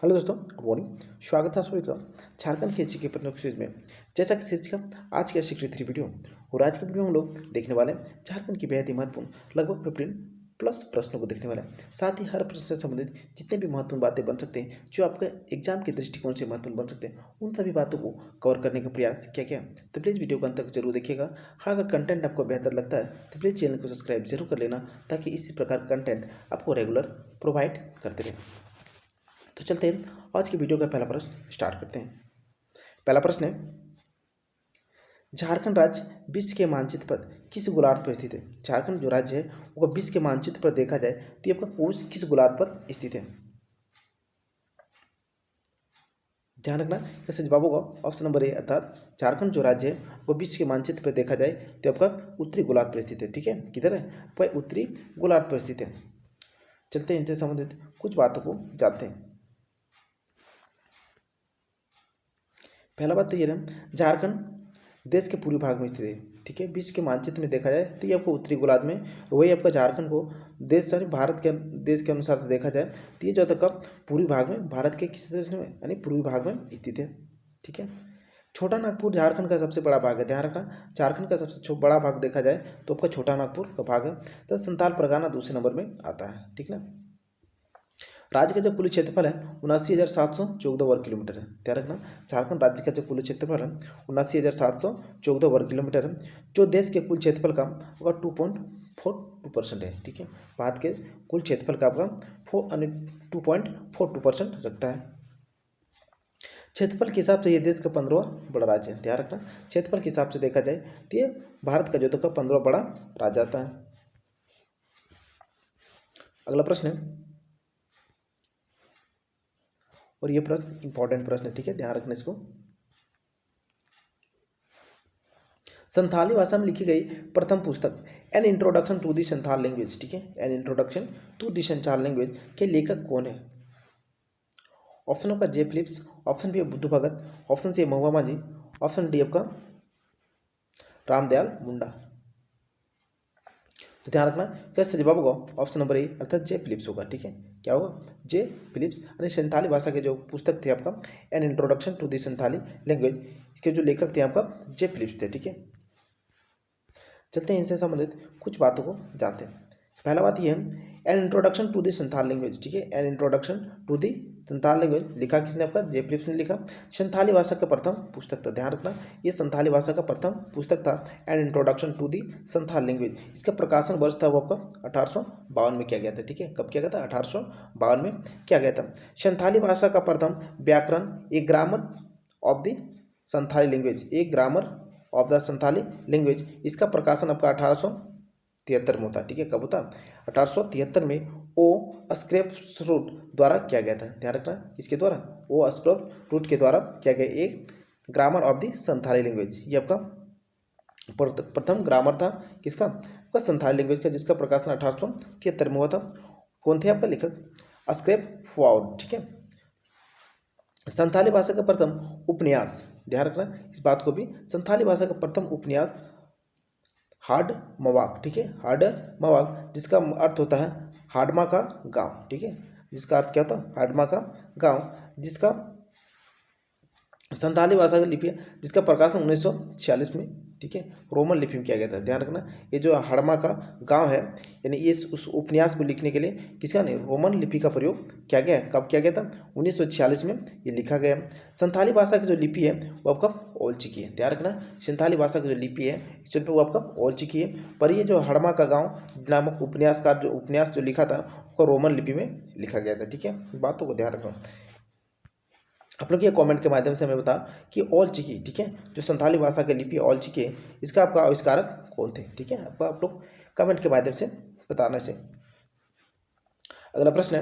Hello दोस्तों, good morning. स्वागत है आप सभी का झारखंड के एचसी के प्रश्नों सीरीज में। जैसा कि सीरीज का आज की स्वीकृत वीडियो और आज की वीडियो में हम लोग देखने वाले हैं झारखंड की बेहद ही महत्वपूर्ण लगभग 15+ प्रश्नों को देखने वाले हैं। साथ ही हर प्रश्न से संबंधित जितने भी महत्वपूर्ण बातें बन सकते हैं, जो आपके एग्जाम के दृष्टिकोण से महत्वपूर्ण बन सकते हैं, उन सभी बातों को कवर करने का प्रयास किया गया। तो प्लीज़ वीडियो को अंत तक जरूर देखिएगा। हाँ, अगर कंटेंट आपको बेहतर लगता है तो प्लीज़ चैनल को सब्सक्राइब जरूर कर लेना, ताकि इसी प्रकार का कंटेंट आपको रेगुलर प्रोवाइड करते रहे। तो चलते हैं आज की वीडियो का पहला प्रश्न स्टार्ट करते हैं। पहला प्रश्न है, झारखंड राज्य विश्व के मानचित्र पर किस गोलार्ध पर स्थित है? झारखंड जो राज्य है वो विश्व के मानचित्र पर देखा जाए तो ये आपका किस गोलार्ध पर स्थित है? ध्यान रखना, कैसे जवाब होगा ऑप्शन नंबर ए, अर्थात झारखंड जो राज्य है वो विश्व के मानचित्र पर देखा जाए तो आपका उत्तरी गोलार्ध पर स्थित है। ठीक है, किधर है? वह उत्तरी गोलार्ध पर स्थित है। चलते हैं इनसे संबंधित कुछ बातों को जानते हैं। पहला बात तो ये है, झारखंड देश के पूर्वी भाग में स्थित है। ठीक है, विश्व के मानचित्र में देखा जाए तो ये आपको उत्तरी गोलार्ध में, वही आपका झारखंड को देश यानी भारत के देश के अनुसार से देखा जाए तो ये जो तक पूर्वी भाग में, भारत के किसी देश में यानी पूर्वी भाग में स्थित है। ठीक है, छोटा नागपुर झारखंड का सबसे बड़ा भाग है। ध्यान रखना, झारखंड का सबसे बड़ा भाग देखा जाए तो आपका छोटा नागपुर का भाग है। तो संथाल परगना दूसरे नंबर में आता है। ठीक ना, राज्य का जो कुल क्षेत्रफल है 79,714 वर्ग किलोमीटर है। ध्यान रखना, झारखंड राज्य का जो कुल क्षेत्रफल है 79,714 वर्ग किलोमीटर है, जो देश के कुल क्षेत्रफल का आपका 2.42% है। ठीक है, भारत के कुल क्षेत्रफल का आपका 2.42% रखता है। क्षेत्रफल के हिसाब से ये देश का 15वां बड़ा राज्य है। ध्यान रखना, क्षेत्रफल के हिसाब से देखा जाए तो ये भारत का जो तो 15वां बड़ा राज्य आता है। अगला प्रश्न है, और ये प्रश्न इंपॉर्टेंट प्रश्न है। ठीक है, ध्यान रखना इसको। संथाली भाषा में लिखी गई प्रथम पुस्तक an introduction to the Santhal language, ठीक है, an introduction to the Santhal language के लेखक कौन है? ऑप्शन आपका जे फिलिप्स, ऑप्शन बी बुद्धू भगत, ऑप्शन सी महुआ माझी, ऑप्शन डी आपका रामदयाल मुंडा। तो ध्यान रखना, कैसे जवाब होगा ऑप्शन नंबर ए, अर्थात जे फिलिप्स होगा। ठीक है, क्या होगा? J Phillips. यानी संथाली भाषा के जो पुस्तक थे आपका an introduction to the Santhali language, इसके जो लेखक थे आपका जे फिलिप्स थे। ठीक है, चलते हैं इनसे संबंधित कुछ बातों को जानते हैं। पहला बात यह है, an introduction to the Santhal language. ठीक है, an introduction to the Santhal language लिखा किसने? आपका जे फिलिप्स ने लिखा। संथाली भाषा का प्रथम पुस्तक था। ध्यान रखना, ये संथाली भाषा का प्रथम पुस्तक था, an introduction to the Santhal language. इसका प्रकाशन वर्ष था वो आपका 1852 में किया गया था। ठीक है, कब किया गया था? 1852 में किया गया था। संथाली भाषा का प्रथम व्याकरण एक grammar of the Santhali language, एक grammar of the Santhali language, इसका प्रकाशन आपका 1873 में होता है। ठीक है, कब होता? 1873 में ओ स्क्रेप रूट द्वारा किया गया था। ध्यान रखना, इसके द्वारा ओ स्क्रेप रूट के द्वारा किया गया एक grammar of the Santhali language. ये आपका प्रथम ग्रामर था किसका? आपका संथाली लैंग्वेज का, जिसका प्रकाशन 1873 में हुआ था। कौन थे आपका लेखक? स्क्रेप फुआउड। ठीक है, संथाली भाषा का प्रथम उपन्यास, ध्यान रखना इस बात को भी, संथाली भाषा का प्रथम उपन्यास हाड मवाक। ठीक है, हाड मवाक, जिसका अर्थ होता है हाडमा का गांव। ठीक है, जिसका अर्थ क्या होता है? हाडमा का गांव, जिसका संथाली भाषा की लिपि है, जिसका प्रकाशन 1946 में, ठीक है, रोमन लिपि में किया गया था। ध्यान रखना, ये जो हाडमा का गांव है, यानी इस उस उपन्यास को लिखने के लिए किसका नहीं, रोमन लिपि का प्रयोग किया गया है। कब किया गया था? 1946 में ये लिखा गया। संथाली भाषा की जो लिपि है वो आपका ओलचिकी है। ध्यान रखना, संथाली भाषा की जो लिपि है एक्चुअली वो आपका ओलचिकी है, पर ये जो हाडमा का गाँव नामक उपन्यासकार जो उपन्यास जो लिखा था वो रोमन लिपि में लिखा गया था। ठीक है, बातों को ध्यान रखना। आप लोग ये कमेंट के माध्यम से हमें बता कि ओलचिकी, ठीक है, जो संथाली भाषा की लिपि ओलचिकी है, इसका आपका आविष्कारक कौन थे? ठीक है, आपको आप लोग कमेंट के माध्यम से बताने से। अगला प्रश्न है,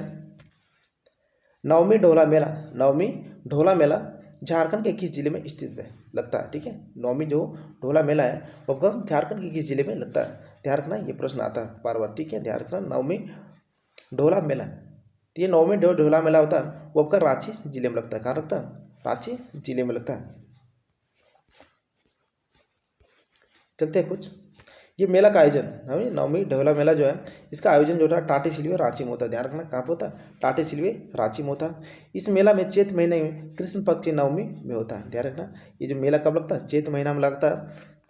नवमी ढोला मेला, नवमी ढोला मेला झारखंड के किस जिले में स्थित है लगता है? ठीक है, नवमी जो ढोला मेला है वो आपका झारखंड के किस जिले में लगता है? ध्यान रखना, ये प्रश्न आता है बार बार। ठीक है, ध्यान रखना, नवमी ढोला मेला, तो ये नौवीं ढोला मेला होता है वो आपका रांची जिले में लगता है। कहाँ लगता है? रांची जिले में लगता है। चलते हैं कुछ, ये मेला का आयोजन नवमी ढोला मेला जो है इसका आयोजन जो था टाटी सिलवे रांची में होता है। ध्यान रखना कहाँ पे होता है, टाटी सिलवे रांची में होता है। इस मेला में चैत महीने में कृष्ण पक्ष की नवमी में होता है। ध्यान रखना ये जो मेला कब लगता है, चैत महीना में लगता है,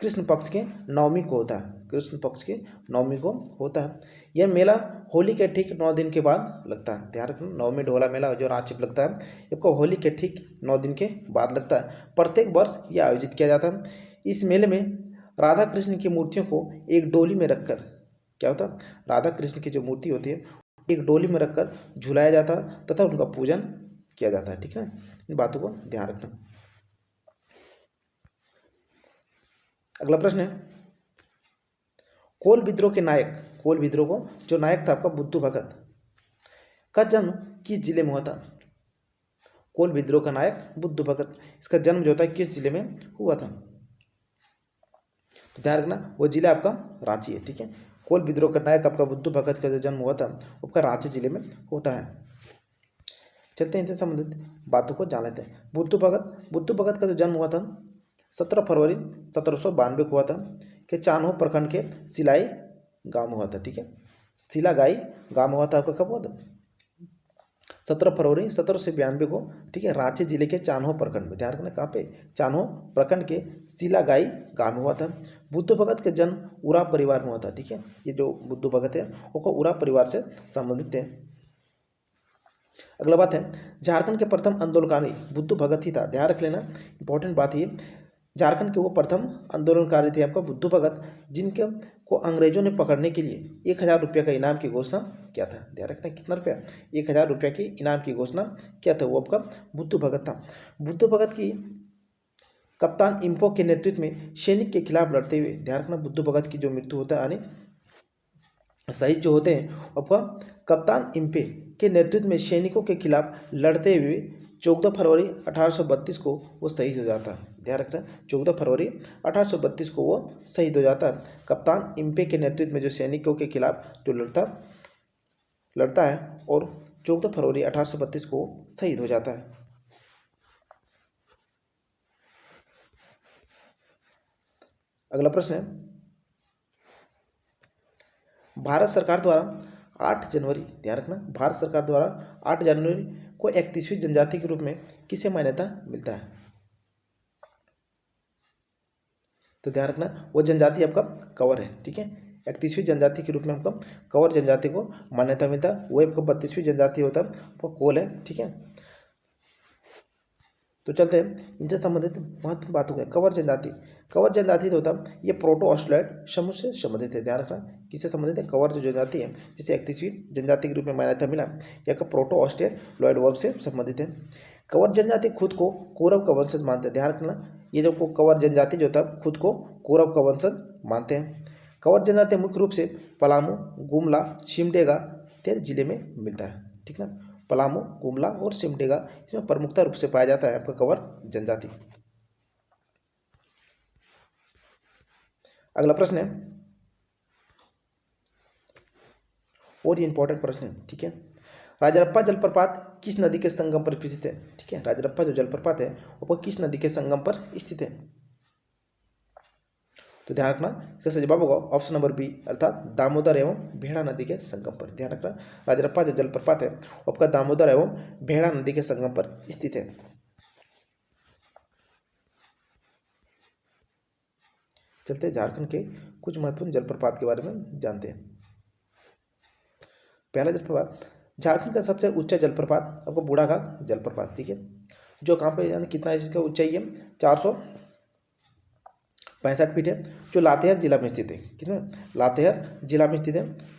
कृष्ण पक्ष के नवमी को होता है, कृष्ण पक्ष के नवमी को होता है। यह मेला होली के ठीक 9 दिन के बाद लगता है। ध्यान रखना नवमी ढोला मेला जो रांची में लगता है इसको होली के ठीक 9 दिन के बाद लगता है। प्रत्येक वर्ष यह आयोजित किया जाता है। इस मेले में राधा कृष्ण की मूर्तियों को एक डोली में रखकर क्या होता है, राधा कृष्ण की जो मूर्ति होती है एक डोली में रखकर झुलाया जाता है तथा उनका पूजन किया जाता है। ठीक है, इन बातों को ध्यान रखना। अगला प्रश्न है, कोल विद्रोह के नायक, कोल विद्रोह को जो नायक था आपका बुद्धू भगत का जन्म किस जिले में हुआ था? कोल विद्रोह का नायक बुद्धू भगत, इसका जन्म जो होता है किस जिले में हुआ था? तो ध्यान रखना वो जिला आपका रांची है। ठीक है, कोल विद्रोह का नायक आपका बुद्धू भगत का जो जन्म हुआ था वो आपका रांची जिले में होता है। चलते हैं इनसे संबंधित बातों को जान लेते हैं। बुद्धू भगत का जो जन्म हुआ था 17 फरवरी 1792 को हुआ था कि चान्हो प्रखंड के सिलाई गांव में हुआ था। ठीक है, सिलागाई गांव में हुआ था। आपका कब हुआ था? 17 फरवरी 1792 को। ठीक है, रांची जिले के चान्हो प्रखंड में, ध्यान रखना कहाँ पे, चान्हो प्रखंड के सिलागाई गांव में हुआ था। बुद्धू भगत का जन्म उराव परिवार में हुआ था। ठीक है, ये जो बुद्धू भगत है वो उराव परिवार से संबंधित थे। अगला बात है, झारखंड के प्रथम आंदोलनकारी बुद्धू भगत ही था। ध्यान रख लेना, इंपॉर्टेंट बात ये, झारखंड के वो प्रथम आंदोलनकारी थे आपका बुद्धू भगत जिनके को अंग्रेजों ने पकड़ने के लिए 1000 रुपये का इनाम की घोषणा किया था। ध्यान रखना कितना रुपया, 1000 रुपये की इनाम की घोषणा किया था, वो आपका बुद्धू भगत था। बुद्धू भगत की कप्तान इम्पो के नेतृत्व में सैनिक के खिलाफ लड़ते हुए, ध्यान रखना बुद्धू भगत की जो मृत्यु होता है यानी शहीद जो होते हैं आपका कप्तान इम्पे के नेतृत्व में सैनिकों के खिलाफ लड़ते हुए 14 फरवरी 1832 को वो शहीद हो जाता है। ध्यान रखना 14 फरवरी 1832 को वो शहीद हो जाता है। कप्तान इम्पे के नेतृत्व में जो सैनिकों के खिलाफ जो लड़ता है और 14 फरवरी 1832 को शहीद हो जाता है। अगला प्रश्न है, भारत सरकार द्वारा 8 जनवरी, ध्यान रखना भारत सरकार द्वारा 8 जनवरी को 31वीं जनजाति के रूप में किसे मान्यता मिलता है? तो ध्यान रखना वो जनजाति आपका कंवर है। ठीक है, 31वीं जनजाति के रूप में आपका कंवर जनजाति को मान्यता मिलता है। वो आपका 32वीं जनजाति होता है वो कोल है। ठीक है, तो चलते हैं इनसे संबंधित महत्वपूर्ण बातों को। कंवर जनजाति जो होता है ये प्रोटो ऑस्ट्रेलोइड समूह से संबंधित है। ध्यान रखना किससे संबंधित है? कंवर जो जनजाति है जिसे 31वीं जनजाति के रूप में मान्यता मिला यह का प्रोटो ऑस्ट्रेलोइड वर्ग से संबंधित है। कंवर जनजाति खुद को कौरव का वंशज मानते हैं। ध्यान रखना ये जो कंवर जनजाति जो था खुद को कौरव का वंशज मानते हैं। कंवर जनजाति मुख्य रूप से पलामू, गुमला, सिमडेगा इत्यादि जिले में मिलता है। ठीक ना, पलामू, गुमला और सिमडेगा इसमें प्रमुखता रूप से पाया जाता है आपका कंवर जनजाति। अगला प्रश्न है और ये इंपॉर्टेंट प्रश्न है। ठीक है, राजरप्पा जलप्रपात किस नदी के संगम पर स्थित है? ठीक है, राजरप्पा जो जलप्रपात है वो किस नदी के संगम पर स्थित है? तो ध्यान रखना इसका सही जवाब होगा ऑप्शन नंबर बी अर्थात दामोदर एवं भेड़ा नदी के संगम पर। ध्यान रखना राजरप्पा जो जलप्रपात है वो आपका दामोदर एवं भेड़ा नदी के संगम पर स्थित है। चलते हैं झारखंड के कुछ महत्वपूर्ण जलप्रपात के बारे में जानते हैं। पहला जलप्रपात, झारखंड का सबसे ऊंचा जलप्रपात आपको बूढ़ाघाट जलप्रपात। ठीक है, जो कहाँ पे यानी कितना इसका ऊंचाई है 465 फीट है, जो लातेहार जिला में स्थित है। कितना? लातेहार जिला में स्थित है।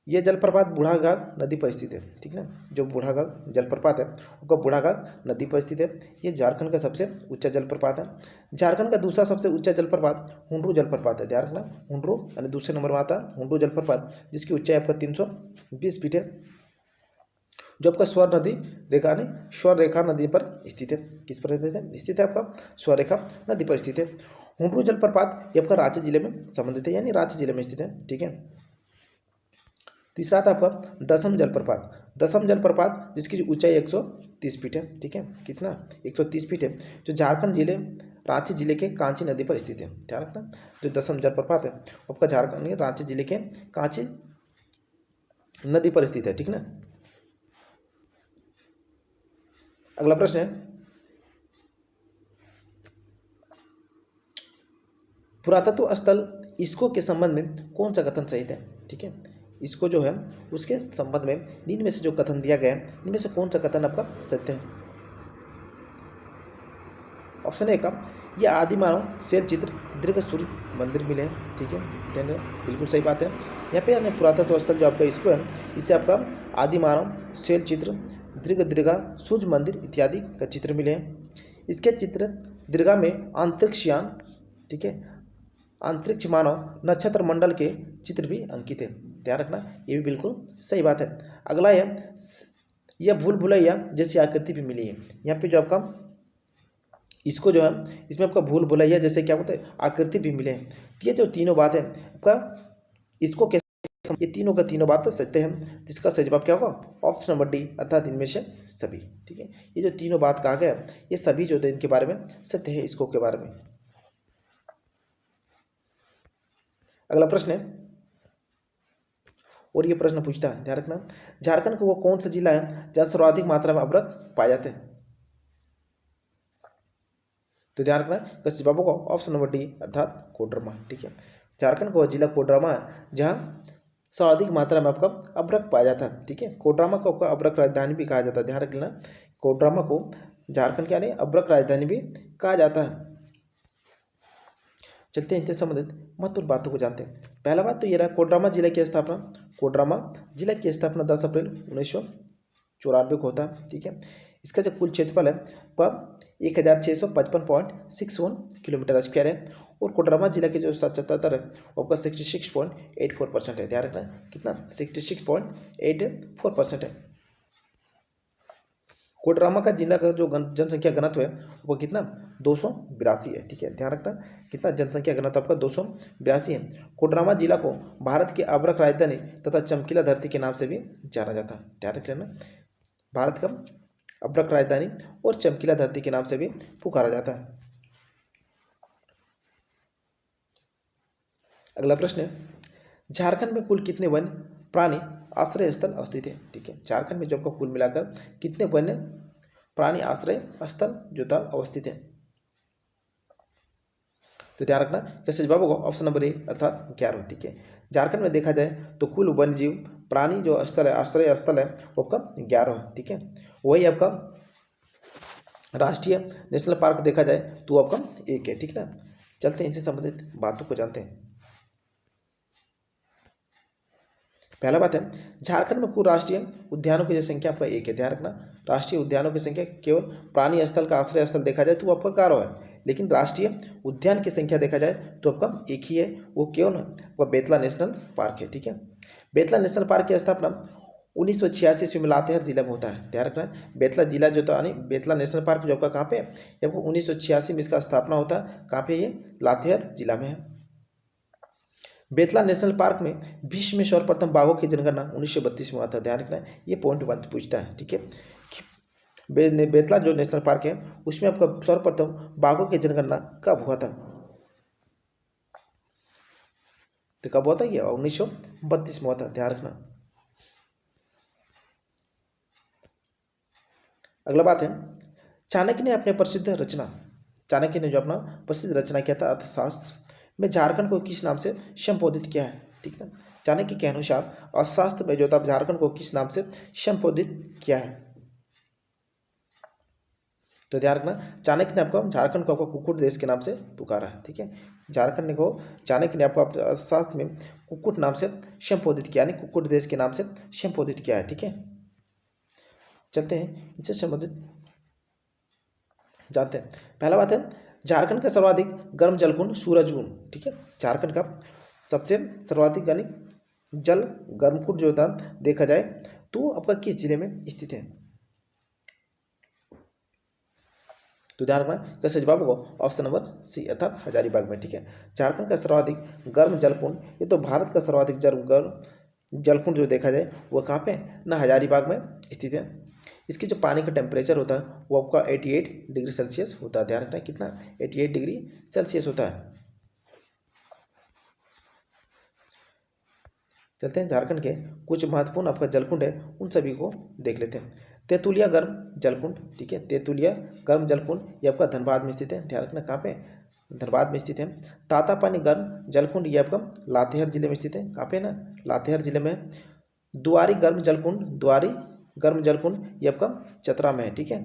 यह जलप्रपात बूढ़ाघाट नदी पर स्थित है। ठीक ना, जो बूढ़ाघाट जलप्रपात है वो बूढ़ाघाट नदी पर स्थित है। ये झारखंड का सबसे ऊंचा जलप्रपात है। झारखंड का दूसरा सबसे ऊंचा जलप्रपात हुंड्रू जलप्रपात है। ध्यान रखना हुंड्रू यानी दूसरे नंबर में आता है हुंड्रू जलप्रपात जिसकी ऊंचाई आपका 320 फीट है, जो आपका स्वर रेखा नदी पर स्थित है। किस पर स्थित है? आपका स्वर रेखा नदी पर स्थित है। हुंड्रू जलप्रपात ये आपका रांची जिले में संबंधित है यानी रांची जिले में स्थित है। ठीक है, तीसरा था आपका दसम जलप्रपात जिसकी ऊंचाई 130 फीट है। ठीक है, कितना? 130 फीट है, जो झारखंड जिले रांची जिले के कांची नदी पर स्थित है। ध्यान रखना, जो 10वां जलप्रपात है आपका झारखंड में रांची जिले के कांची नदी पर स्थित है। ठीक ना। अगला प्रश्न है, पुरातत्व स्थल इसको के संबंध में कौन सा कथन सही है। ठीक है, इसको जो है उसके संबंध में निम्न में से जो कथन दिया गया है इनमें से कौन सा कथन आपका सत्य है। ऑप्शन ए का, यह आदि मानव शैल चित्र दीर्घ सूर्य मंदिर मिले हैं। ठीक है, ध्यान रखना, बिल्कुल सही बात है। यहाँ पे यानी पुरातत्व स्थल जो आपका इसको है, इससे आपका आदि मानव शैल चित्र दीर्घा सूर्य मंदिर इत्यादि का चित्र मिले हैं। इसके चित्र दीर्घा में अंतरिक्षयान, ठीक है, अंतरिक्ष मानव नक्षत्र मंडल के चित्र भी अंकित है। ध्यान रखना, ये भी बिल्कुल सही बात है। अगला है, यह भूल भुलैया जैसी आकृति भी मिली है। यहाँ पे जो आपका इसको जो है इसमें आपका भूल भुलैया जैसे क्या बोलते हैं आकृति भी मिले हैं। ये जो तीनों बात है आपका इसको कैसे, ये तीनों का तीनों बात सत्य है। इसका सही जवाब क्या होगा, ऑप्शन नंबर डी, अर्थात इनमें से सभी। ठीक है, ये जो तीनों बात कहा गया ये सभी जो इनके बारे में सत्य है, इसको के बारे में। अगला प्रश्न है, और ये प्रश्न पूछता है, ध्यान रखना, झारखंड का वो कौन सा जिला है जहाँ सर्वाधिक मात्रा में अभ्रक पाए जाते हैं। तो ध्यान रखना, कश्यप बाबू को ऑप्शन नंबर डी, अर्थात कोडरमा। ठीक है, झारखंड का वह जिला कोडरमा है जहाँ सर्वाधिक मात्रा में आपका अभ्रक पाया जाता है। ठीक है, कोडरमा को आपका अभ्रक राजधानी भी कहा जाता है। ध्यान रख लेना, कोडरमा को झारखंड के यानी अभ्रक राजधानी भी कहा जाता है। चलते हैं इनसे संबंधित महत्वपूर्ण बातों को जानते हैं। पहला बात तो ये रहा, कोडरमा जिला की स्थापना, कोडरमा जिला की स्थापना 10 अप्रैल 1994 को होता है। ठीक है, इसका जो कुल क्षेत्रफल है वह 1655.61 किलोमीटर स्क्वायर है, और कोडरमा जिला के जो साक्षरता दर है वो आपका 66.84% है। ध्यान रखना, कितना, 66.84% है। कोडरमा का जिला का जो जनसंख्या घनत्व है वो कितना, 282 है। ठीक है, ध्यान रखना, कितना जनसंख्या घनत्व आपका 282 है। कोडरमा जिला को भारत की अभ्रक राजधानी तथा चमकीला धरती के नाम से भी जाना जाता है। ध्यान रख लेना, भारत का अभ्रक राजधानी और चमकीला धरती के नाम से भी पुकारा जाता है। अगला प्रश्न है, झारखंड में कुल कितने वन्य प्राणी आश्रय स्थल अवस्थित है। ठीक है, झारखंड में जो आपका कुल मिलाकर कितने वन्य प्राणी आश्रय स्थल जो था अवस्थित है। तो ध्यान रखना, कैसे जवाब होगा, ऑप्शन नंबर ए, अर्थात 11। ठीक है, झारखंड में देखा जाए तो कुल वन्य जीव प्राणी जो स्थल है, आश्रय स्थल है वो आपका 11 है। ठीक है, वही आपका राष्ट्रीय नेशनल पार्क देखा जाए तो आपका 1 है। ठीक ना, चलते हैं इनसे संबंधित बातों को जानते हैं। पहला बात है, झारखंड में कुल राष्ट्रीय उद्यानों की संख्या आपका 1 है। ध्यान रखना, राष्ट्रीय उद्यानों की संख्या केवल प्राणी स्थल का आश्रय स्थल देखा जाए तो आपका 11 है, लेकिन राष्ट्रीय उद्यान की संख्या देखा जाए तो आपका 1 ही है, वो क्यों है, वह बेतला नेशनल पार्क है। ठीक है, बेतला नेशनल पार्क की स्थापना 1986 ईस्वी में लातेहार जिला में होता है। ध्यान रखना, बेतला जिला जो था यानी बेतला नेशनल पार्क जो आपका कहाँ पे है, आपको 1986 में इसका स्थापना होता है। कहाँ पे, ये लातेहार जिला में है। बेतला नेशनल पार्क में विश्व में सर्वप्रथम बाघों की जनगणना 1932 में हुआ था। ध्यान रखना, ये पॉइंट 1 पूछता है। ठीक है, बेतला जो नेशनल पार्क है उसमें आपका सर्वप्रथम बाघों की जनगणना कब हुआ था, तो कब हुआ था, ये 1932 में हुआ था। ध्यान रखना। अगला बात है, चाणक्य ने अपने प्रसिद्ध रचना, चाणक्य ने जो अपना प्रसिद्ध रचना किया था अर्थशास्त्र में झारखंड को किस नाम से संबोधित किया है। ठीक है, चाणक्य के अनुसार अर्थशास्त्र में जो था झारखंड को किस नाम से संबोधित किया है। तो ध्यान रखना, चाणक्य ने आपको झारखंड को आपको कुक्कुट देश के नाम से पुकारा है। ठीक है, झारखंड को चाणक्य ने आपको अर्थशास्त्र में कुक्कुट नाम से संबोधित किया, यानी कुक्कुट देश के नाम से संबोधित किया है। ठीक है, चलते हैं इनसे संबंधित जानते हैं। पहला बात है, झारखंड का सर्वाधिक गर्म जलकुंड सूरजकुंड। ठीक है, झारखंड का सबसे सर्वाधिक यानी जल गर्म कुंड जो होता देखा जाए तो आपका किस जिले में स्थित है। तो ध्यान रखना, कैसे जवाब होगा, ऑप्शन नंबर सी, अर्थात हजारीबाग में। ठीक है, झारखंड का सर्वाधिक गर्म जलकुंड, ये तो भारत का सर्वाधिक गर्म जलकुंड जो देखा जाए वो कहाँ पे, ना हजारीबाग में स्थित है। इसकी जो पानी का टेम्परेचर होता है वो आपका 88 डिग्री सेल्सियस होता है। ध्यान रखना है कितना, 88 डिग्री सेल्सियस होता है। चलते हैं झारखंड के कुछ महत्वपूर्ण आपका जलकुंड है, उन सभी को देख लेते हैं। तेतुलिया गर्म जलकुंड, ठीक है, तेतुलिया गर्म जलकुंड ये आपका धनबाद में स्थित है। ध्यान रखना कहाँ पे, धनबाद में स्थित है। तातापानी गर्म जलकुंड ये आपका लातेहार जिले में स्थित है। कहाँ पे ना, लातेहार जिले में। दुआरी गर्म जलकुंड, दुआरी गर्म जलकुंड ये आपका चतरा में है, ठीक है।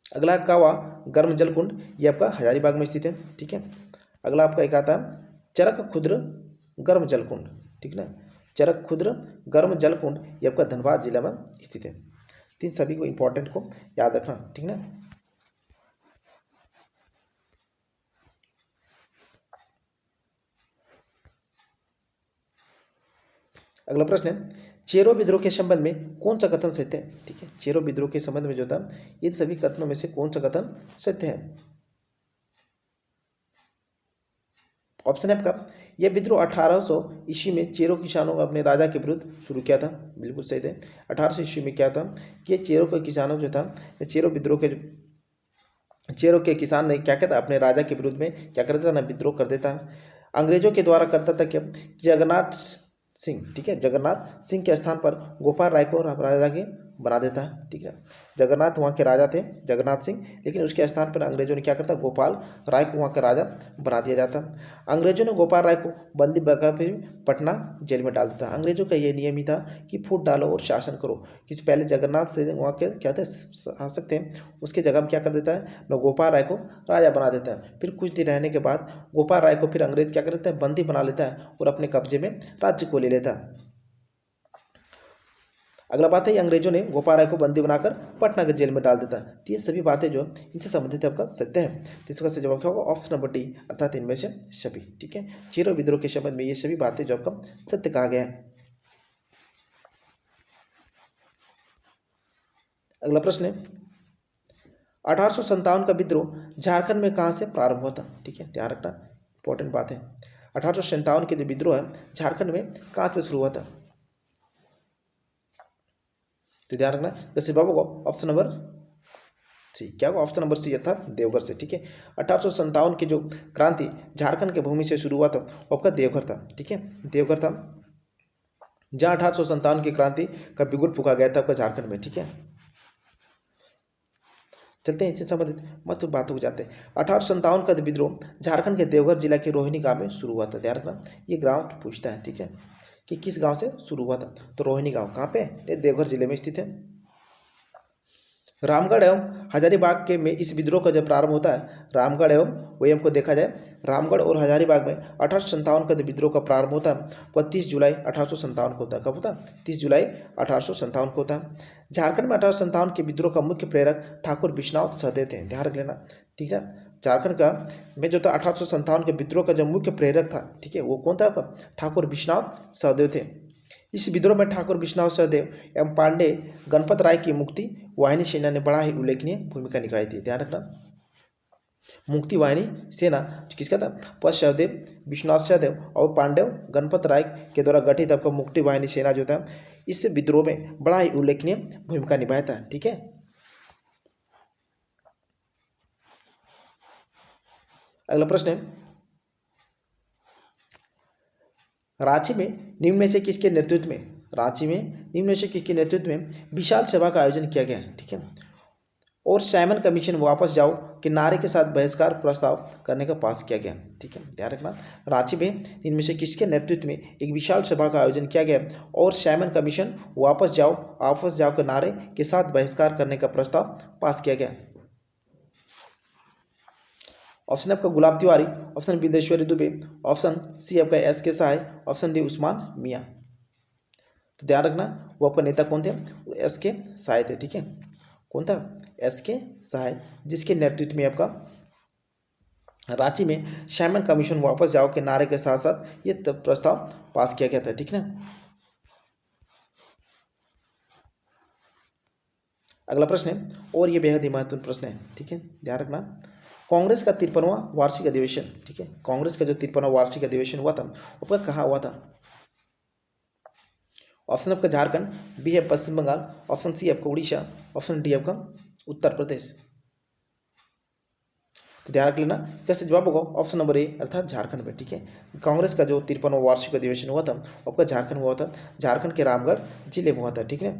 अगला कावा गर्म जलकुंड ये आपका हजारीबाग में स्थित है, ठीक है। अगला आपका एक आता है चरक खुद्र गर्म जलकुंड, ठीक ना, चरक खुद्र गर्म जलकुंड ये आपका धनबाद जिला में स्थित है। तीन सभी को इंपॉर्टेंट को याद रखना, ठीक ना। अगला प्रश्न है चेरो विद्रोह के संबंध में कौन सा कथन सत्य है, ठीक है। चेरो विद्रोह के संबंध में जो था इन सभी कथनों में से कौन सा कथन सत्य है। ऑप्शन है आपका यह विद्रोह 1800 ईस्वी में चेरो किसानों ने अपने राजा के विरुद्ध शुरू किया था, बिल्कुल सही थे। 1800 ईस्वी में क्या था कि चेरो के किसानों जो था, चेरो विद्रोह के चेरो के किसान ने क्या कहता अपने राजा के विरुद्ध में क्या करता था ना, विद्रोह कर देता। अंग्रेजों के द्वारा करता था क्या, जगन्नाथ सिंह, ठीक है, जगन्नाथ सिंह के स्थान पर गोपाल राय को राजा के बना देता है, ठीक है। जगन्नाथ वहाँ के राजा थे जगन्नाथ सिंह, लेकिन उसके स्थान पर अंग्रेजों ने क्या करता, गोपाल राय को वहाँ का राजा बना दिया जाता। अंग्रेजों ने गोपाल राय को बंदी बनाकर फिर पटना जेल में डाल देता। अंग्रेजों का ये नियम ही था कि फूट डालो और शासन करो, कि पहले जगन्नाथ से वहाँ के क्या थे शासक थे, उसके जगह में क्या कर देता है न, गोपाल राय को राजा बना देता है। फिर कुछ दिन रहने के बाद गोपाल राय को फिर अंग्रेज क्या कर देता है, बंदी बना लेता है और अपने कब्जे में राज्य को ले लेता है। अगला बात है अंग्रेजों ने गोपाल राय को बंदी बनाकर पटना के जेल में डाल देता है। तो ये सभी बातें जो इनसे संबंधित आपका सत्य है। तो इसका सही जवाब क्या होगा, ऑप्शन नंबर डी, अर्थात इनमें से सभी, ठीक है। चेरो विद्रोह के संबंध में ये सभी बातें जो आपका सत्य कहा गया है। अगला प्रश्न है 1857 का विद्रोह झारखंड में कहाँ से प्रारंभ हुआ था, ठीक है, ध्यान रखना इंपॉर्टेंट बात है। 1857 के जो विद्रोह है झारखंड में कहाँ से शुरू हुआ था, तो ध्यान रखना जैसे बाबू को ऑप्शन नंबर सी, क्या होगा ऑप्शन नंबर सी अर्थात देवघर से, ठीक है। 1857 की जो क्रांति झारखंड के भूमि से शुरू हुआ था वो आपका देवघर था, ठीक है, देवघर था जहाँ 1857 की क्रांति का बिगुल फूका गया था आपका झारखंड में, ठीक है। चलते हैं इससे संबंधित महत्व बातों को जाते हैं। 1857 का विद्रोह झारखंड के देवघर जिला के रोहिणी गांव में शुरू हुआ था। ध्यान रखना ये गांव पूछता है, ठीक है, कि किस गांव से शुरू हुआ था, तो रोहिणी गांव कहाँ पे, ये देवघर जिले में स्थित है। रामगढ़ एवं हजारीबाग के में इस विद्रोह का जब प्रारंभ होता है, रामगढ़ एवं वही को देखा जाए, रामगढ़ और हजारीबाग में 1857 का विद्रोह का प्रारंभ होता है वह 30 जुलाई 1857 को होता है। कब होता है, 30 जुलाई 1857 को होता है। झारखंड में 1857 के विद्रोह का मुख्य प्रेरक ठाकुर विश्वनाथ सहदेव थे। ध्यान रख लेना, ठीक है। झारखंड का में जो था 1857 के विद्रोह का जो मुख्य प्रेरक था, ठीक है, वो कौन था, ठाकुर विश्वनाथ सहदेव थे। इस विद्रोह में ठाकुर विश्वनाथ सहदेव एवं पांडे गणपत राय की मुक्ति वाहिनी सेना ने बड़ा ही उल्लेखनीय भूमिका निभाई थी। ध्यान रखना मुक्ति वाहिनी सेना किसका था, पद सहदेव, विश्वनाथ सहदेव और पांडव गणपत राय के द्वारा गठित आपका मुक्ति वाहिनी सेना जो था इस विद्रोह में बड़ा ही उल्लेखनीय भूमिका निभाया था, ठीक है। अगला प्रश्न है रांची में निम्न में से किसके नेतृत्व में, रांची में निम्न में से किसके नेतृत्व में विशाल सभा का आयोजन किया गया, ठीक है, और साइमन कमीशन वापस जाओ के नारे के साथ बहिष्कार प्रस्ताव करने का पास किया गया, ठीक है। ध्यान रखना रांची में इनमें से किसके नेतृत्व में एक विशाल सभा का आयोजन किया गया और साइमन कमीशन वापस जाओ के नारे के साथ बहिष्कार करने का प्रस्ताव पास किया गया। ऑप्शन आपका Gulab Tiwari, option B Videshwari Dubey, option C आपका SK Sahay, option D Usman Miyan. तो ध्यान रखना वो आपका नेता कौन थे, SK सहाय थे, ठीक है। कौन था, SK सहाय, जिसके नेतृत्व में आपका रांची में साइमन कमीशन वापस जाओ के नारे के साथ साथ ये प्रस्ताव पास किया गया था, ठीक ना। अगला प्रश्न है और ये बेहद ही महत्वपूर्ण प्रश्न है, ठीक है, ध्यान रखना। कांग्रेस का 53वां वार्षिक अधिवेशन, ठीक है, कांग्रेस का जो 53वां वार्षिक अधिवेशन हुआ था वो कहाँ हुआ था, ऑप्शन आपका झारखंड, बी है पश्चिम बंगाल, ऑप्शन सी आपका उड़ीसा, ऑप्शन डी आपका उत्तर प्रदेश। तो ध्यान रख लेना, कैसे जवाब होगा ऑप्शन नंबर ए अर्थात झारखंड में। ठीक है, कांग्रेस का जो 53वां वार्षिक अधिवेशन हुआ था आपका झारखंड में हुआ था, झारखंड के रामगढ़ जिले में हुआ था। ठीक है,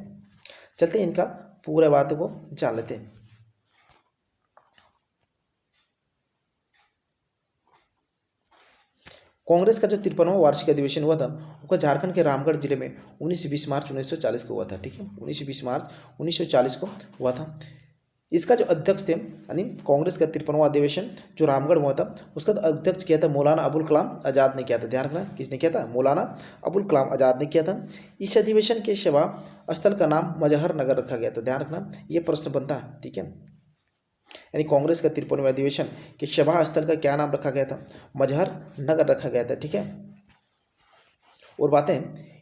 चलते हैं इनका पूरा बातों को जान लेते हैं। कांग्रेस का जो 53वां वार्षिक अधिवेशन हुआ था आपका झारखंड के रामगढ़ जिले में 19 से 20 मार्च 1940 को हुआ था। ठीक है, 19 से 20 मार्च 1940 को हुआ था। इसका जो अध्यक्ष थे यानी कांग्रेस का 53वां अधिवेशन जो रामगढ़ में हुआ था उसका तो अध्यक्ष किया था मौलाना अबुल कलाम आज़ाद ने किया था। ध्यान रखना, किसने किया था? मौलाना अबुल कलाम आज़ाद ने किया था। इस अधिवेशन के सभा स्थल का नाम मजहर नगर रखा गया था। ध्यान रखना, ये प्रश्न बनता है। ठीक है, यानी कांग्रेस का 53वां अधिवेशन के सभा स्थल का क्या नाम रखा गया था? मजहर नगर रखा गया था। ठीक है, और बातें,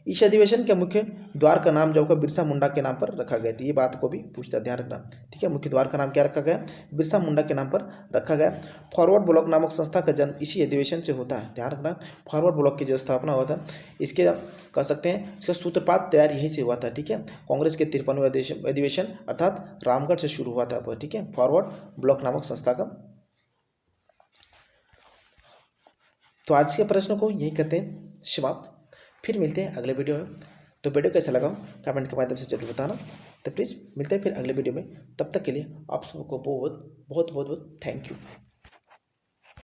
इस अधिवेशन के मुख्य द्वार का नाम जो आपका बिरसा मुंडा के नाम पर रखा गया था। ये बात को भी पूछता है, ध्यान रखना। ठीक है, मुख्य द्वार का नाम क्या रखा गया? बिरसा मुंडा के नाम पर रखा गया। फॉरवर्ड ब्लॉक नामक संस्था का जन्म इसी अधिवेशन से होता है। ध्यान रखना, फॉरवर्ड ब्लॉक की जो स्थापना हुआ था इसके कह सकते हैं इसका सूत्रपात तैयार यहीं से हुआ था। ठीक है, कांग्रेस के 53वें अधिवेशन अर्थात रामगढ़ से शुरू हुआ था। ठीक है, फॉरवर्ड ब्लॉक नामक संस्था का। तो आज के प्रश्न को यही करते हैं समाप्त, फिर मिलते हैं अगले वीडियो में। तो वीडियो कैसा लगा कमेंट के माध्यम से जरूर बताना। तो प्लीज़ मिलते हैं फिर अगले वीडियो में, तब तक के लिए आप सबको बहुत बहुत बहुत बहुत थैंक यू।